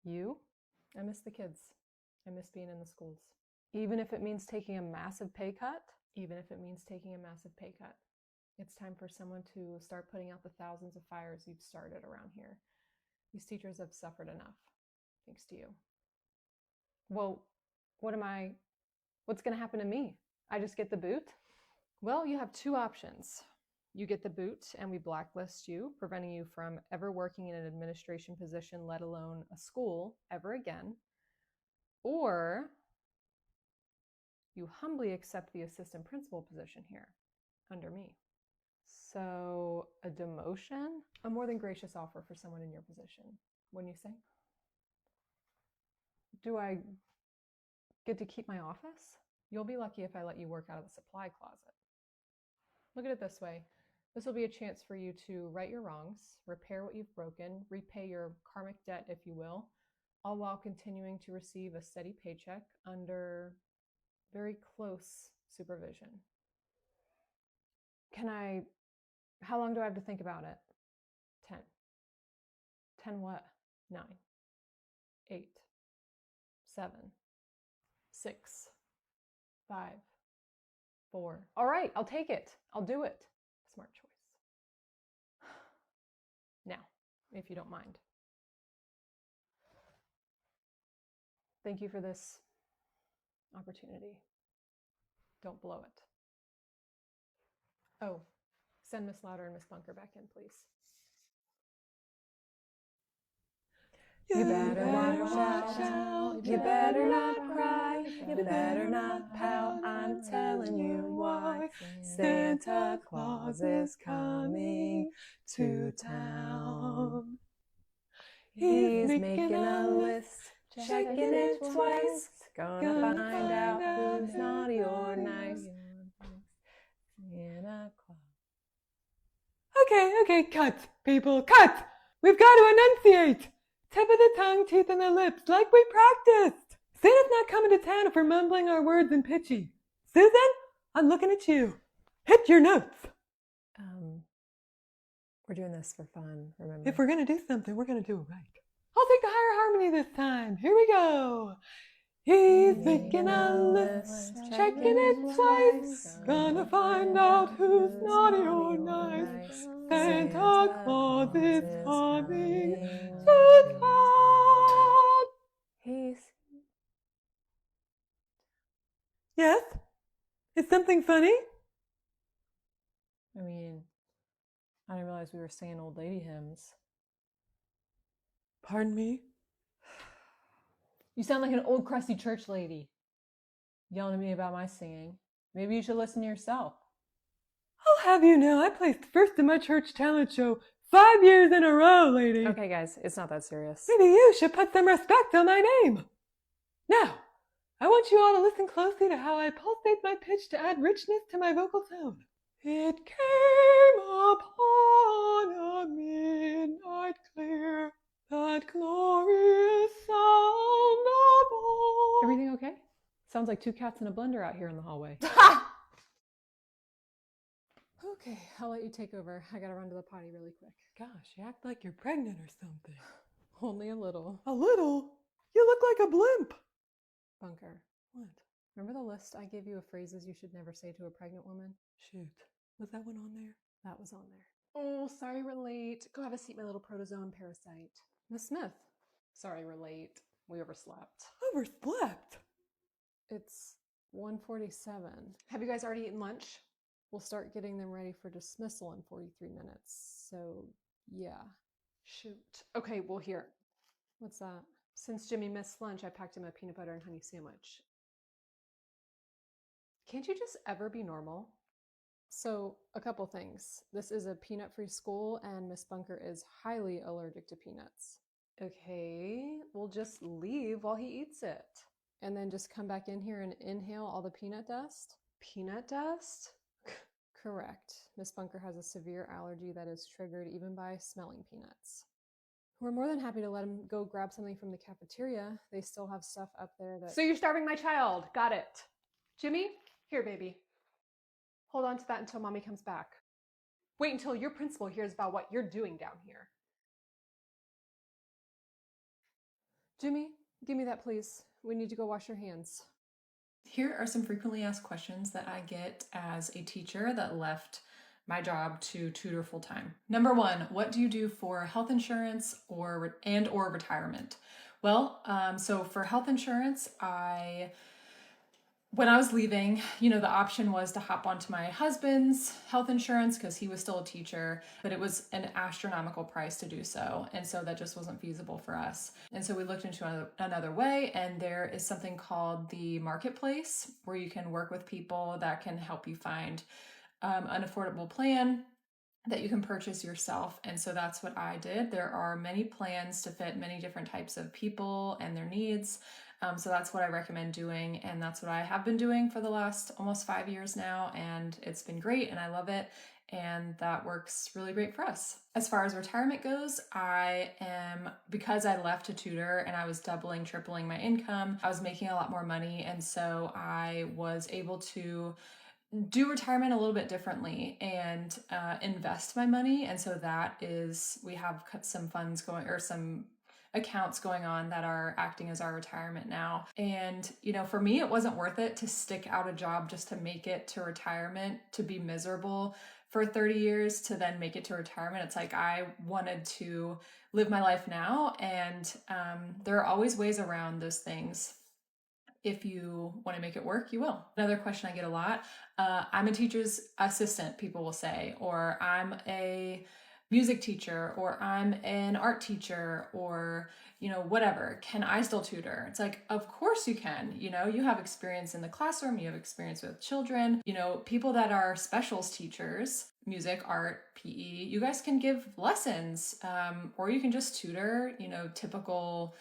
You? I miss the kids. I miss being in the schools. Even if it means taking a massive pay cut, it's time for someone to start putting out the thousands of fires you've started around here. These teachers have suffered enough, thanks to you. Well, what's going to happen to me? I just get the boot? Well, you have two options. You get the boot and we blacklist you, preventing you from ever working in an administration position, let alone a school, ever again. Or you humbly accept the assistant principal position here, under me. So, a demotion? A more than gracious offer for someone in your position, wouldn't you say? Do I get to keep my office? You'll be lucky if I let you work out of the supply closet. Look at it this way. This will be a chance for you to right your wrongs, repair what you've broken, repay your karmic debt, if you will, all while continuing to receive a steady paycheck under very close supervision. How long do I have to think about it? 10. 10 what? 9. 8. 7. 6. 5. 4. All right, I'll take it. I'll do it. Smart choice. Now, if you don't mind. Thank you for this opportunity. Don't blow it. Oh, send Miss Louder and Miss Bunker back in, please. You better watch out. You better not cry. You better not pout. I'm telling you why. Santa Claus is coming to town. He's making a list, checking it twice. Gonna find out who's naughty or nice. Santa Claus. Okay, cut, people, cut! We've got to enunciate! Tip of the tongue, teeth in the lips, like we practiced! Santa's not coming to town if we're mumbling our words and pitchy. Susan, I'm looking at you. Hit your notes! We're doing this for fun, remember? If we're going to do something, we're going to do it right. I'll take the higher harmony this time. Here we go. He's making a list, checking it twice. Gonna find out who's naughty or nice. Santa Claus is coming to town. Yes? Is something funny? I mean, I didn't realize we were singing old lady hymns. Pardon me? You sound like an old crusty church lady, yelling at me about my singing. Maybe you should listen to yourself. I'll have you know, I placed first in my church talent show 5 years in a row, lady. Okay, guys, it's not that serious. Maybe you should put some respect on my name. Now, I want you all to listen closely to how I pulsate my pitch to add richness to my vocal tone. It came upon a midnight clear, that glorious sound of all. Everything okay? Sounds like two cats in a blender out here in the hallway. Okay, I'll let you take over. I gotta run to the potty really quick. Gosh, you act like you're pregnant or something. Only a little. A little? You look like a blimp. Bunker. What? Remember the list I gave you of phrases you should never say to a pregnant woman? Shoot. Was that one on there? That was on there. Oh, sorry we're late. Go have a seat, my little protozoan parasite. Miss Smith. Sorry we're late. We overslept. Overslept? It's 1:47. Have you guys already eaten lunch? We'll start getting them ready for dismissal in 43 minutes. So, yeah. Shoot. Okay, well, here. What's that? Since Jimmy missed lunch, I packed him a peanut butter and honey sandwich. Can't you just ever be normal? So, a couple things. This is a peanut-free school, and Miss Bunker is highly allergic to peanuts. Okay, we'll just leave while he eats it. And then just come back in here and inhale all the peanut dust? Peanut dust? Correct. Miss Bunker has a severe allergy that is triggered even by smelling peanuts. We're more than happy to let him go grab something from the cafeteria. They still have stuff up there that... So you're starving my child. Got it. Jimmy, here, baby. Hold on to that until mommy comes back. Wait until your principal hears about what you're doing down here. Jimmy, give me that, please. We need to go wash your hands. Here are some frequently asked questions that I get as a teacher that left my job to tutor full time. Number one, what do you do for health insurance or retirement? Well, so for health insurance, when I was leaving, the option was to hop onto my husband's health insurance because he was still a teacher, but it was an astronomical price to do so. And so that just wasn't feasible for us. And so we looked into another way, and there is something called the marketplace where you can work with people that can help you find an affordable plan that you can purchase yourself. And so that's what I did. There are many plans to fit many different types of people and their needs. So that's what I recommend doing. And that's what I have been doing for the last almost 5 years now. And it's been great and I love it. And that works really great for us. As far as retirement goes, because I left to tutor and I was doubling, tripling my income, I was making a lot more money. And so I was able to do retirement a little bit differently and invest my money. And so we have some funds going, or some accounts going on that are acting as our retirement now. And, for me, it wasn't worth it to stick out a job just to make it to retirement, to be miserable for 30 years to then make it to retirement. It's like I wanted to live my life now. And there are always ways around those things. If you want to make it work, you will. Another question I get a lot, I'm a teacher's assistant, people will say, or I'm a music teacher, or I'm an art teacher, or whatever. Can I still tutor? It's like, of course you can. You have experience in the classroom, you have experience with children, people that are specials teachers, music, art, PE, you guys can give lessons, or you can just tutor, typical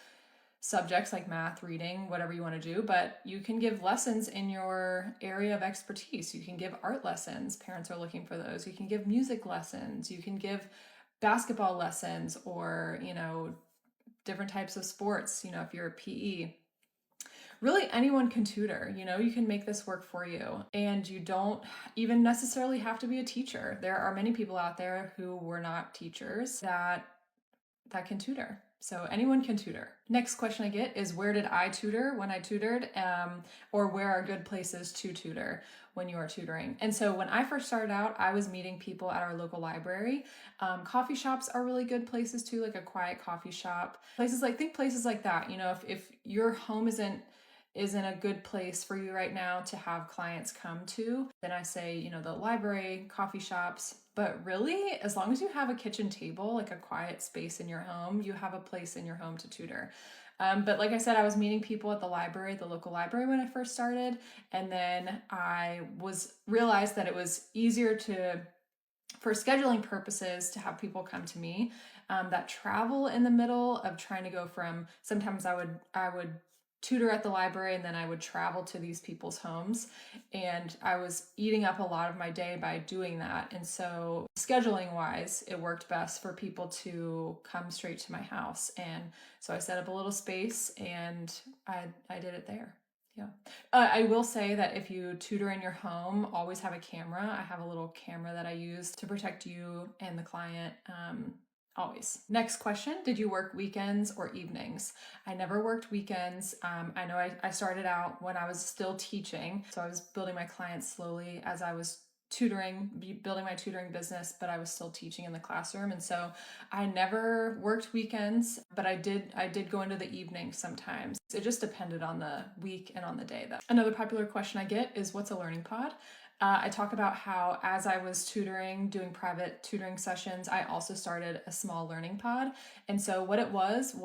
subjects like math, reading, whatever you want to do, but you can give lessons in your area of expertise. You can give art lessons. Parents are looking for those. You can give music lessons. You can give basketball lessons or, different types of sports, if you're a PE. Really, anyone can tutor. You can make this work for you. And you don't even necessarily have to be a teacher. There are many people out there who were not teachers that can tutor. So anyone can tutor. Next question I get is, where did I tutor when I tutored? Or where are good places to tutor when you are tutoring? And so when I first started out, I was meeting people at our local library. Coffee shops are really good places too, like a quiet coffee shop. Places like that. If your home isn't a good place for you right now to have clients come to, then I say, the library, coffee shops. But really, as long as you have a kitchen table, like a quiet space in your home, you have a place in your home to tutor. But like I said, I was meeting people at the local library when I first started. And then I realized that it was easier for scheduling purposes, to have people come to me that travel in the middle of trying to go from, sometimes I would tutor at the library and then I would travel to these people's homes, and I was eating up a lot of my day by doing that. And so scheduling wise, it worked best for people to come straight to my house. And so I set up a little space and I did it there. Yeah. I will say that if you tutor in your home, always have a camera. I have a little camera that I use to protect you and the client. Always. Next question, did you work weekends or evenings? I never worked weekends. I know I started out when I was still teaching, so I was building my clients slowly as I was building my tutoring business, but I was still teaching in the classroom. And so I never worked weekends, but I did go into the evening sometimes. It just depended on the week and on the day. Another popular question I get is, what's a learning pod? I talk about how, as I was doing private tutoring sessions, I also started a small learning pod. And so what it was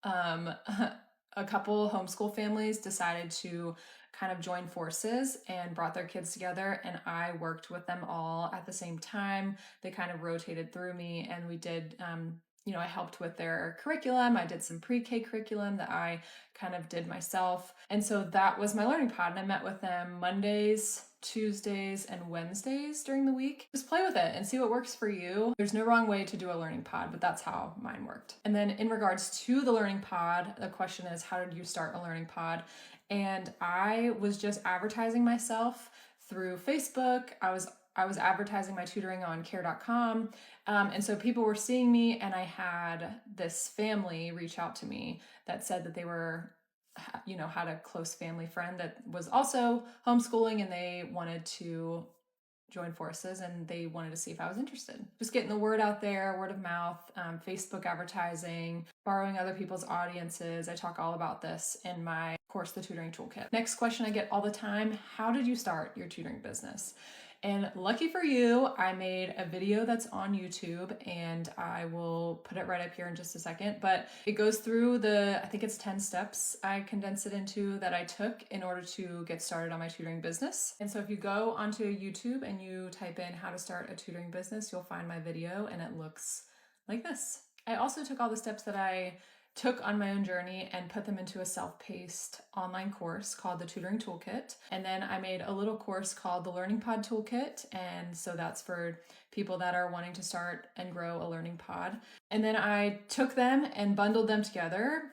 a couple homeschool families decided to kind of join forces and brought their kids together, and I worked with them all at the same time. They kind of rotated through me, and we did I helped with their curriculum. I did some pre-K curriculum that I kind of did myself. And so that was my learning pod. And I met with them Mondays, Tuesdays, and Wednesdays during the week. Just play with it and see what works for you. There's no wrong way to do a learning pod, but that's how mine worked. And then in regards to the learning pod, the question is, how did you start a learning pod? And I was just advertising myself through Facebook. I was I was advertising my tutoring on care.com. And so people were seeing me, and I had this family reach out to me that said that they were, had a close family friend that was also homeschooling, and they wanted to join forces, and they wanted to see if I was interested. Just getting the word out there, word of mouth, Facebook advertising, borrowing other people's audiences. I talk all about this in my course, The Tutoring Toolkit. Next question I get all the time: how did you start your tutoring business? And lucky for you, I made a video that's on YouTube, and I will put it right up here in just a second. But it goes through I think it's 10 steps I condensed it into that I took in order to get started on my tutoring business. And so if you go onto YouTube and you type in how to start a tutoring business, you'll find my video, and it looks like this. I also took all the steps that I took on my own journey and put them into a self-paced online course called the Tutoring Toolkit. And then I made a little course called the Learning Pod Toolkit. And so that's for people that are wanting to start and grow a learning pod. And then I took them and bundled them together,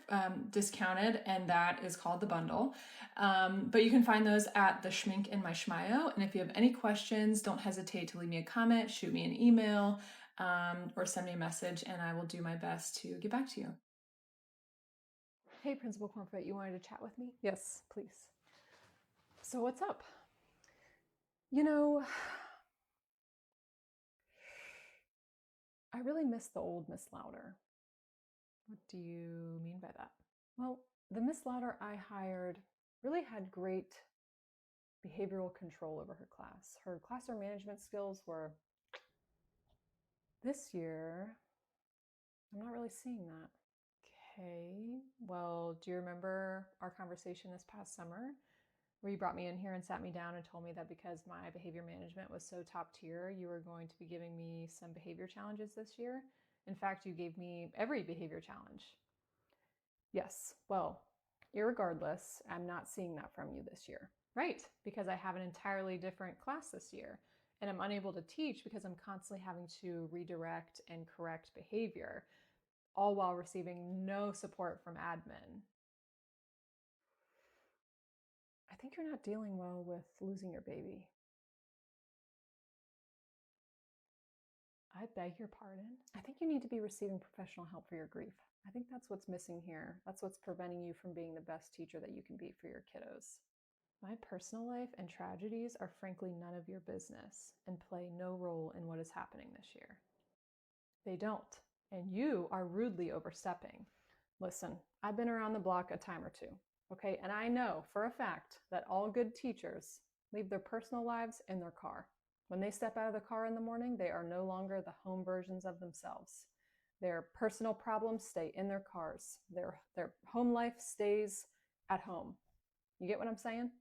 discounted, and that is called the bundle. But you can find those at the Schmink in my Schmio. And if you have any questions, don't hesitate to leave me a comment, shoot me an email, or send me a message, and I will do my best to get back to you. Hey, Principal Cornfit, you wanted to chat with me? Yes, please. So what's up? I really miss the old Miss Louder. What do you mean by that? Well, the Miss Louder I hired really had great behavioral control over her class. Her classroom management skills were... This year, I'm not really seeing that. Okay, well, do you remember our conversation this past summer where you brought me in here and sat me down and told me that because my behavior management was so top tier, you were going to be giving me some behavior challenges this year? In fact, you gave me every behavior challenge. Yes, well, irregardless, I'm not seeing that from you this year. Right, because I have an entirely different class this year, and I'm unable to teach because I'm constantly having to redirect and correct behavior, all while receiving no support from admin. I think you're not dealing well with losing your baby. I beg your pardon. I think you need to be receiving professional help for your grief. I think that's what's missing here. That's what's preventing you from being the best teacher that you can be for your kiddos. My personal life and tragedies are frankly none of your business and play no role in what is happening this year. They don't, and you are rudely overstepping. Listen, I've been around the block a time or two, okay? And I know for a fact that all good teachers leave their personal lives in their car. When they step out of the car in the morning, they are no longer the home versions of themselves. Their personal problems stay in their cars. Their home life stays at home. You get what I'm saying?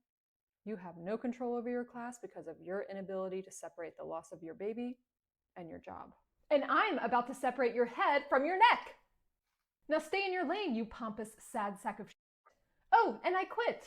You have no control over your class because of your inability to separate the loss of your baby and your job. And I'm about to separate your head from your neck. Now stay in your lane, you pompous, sad sack of shit. Oh, and I quit.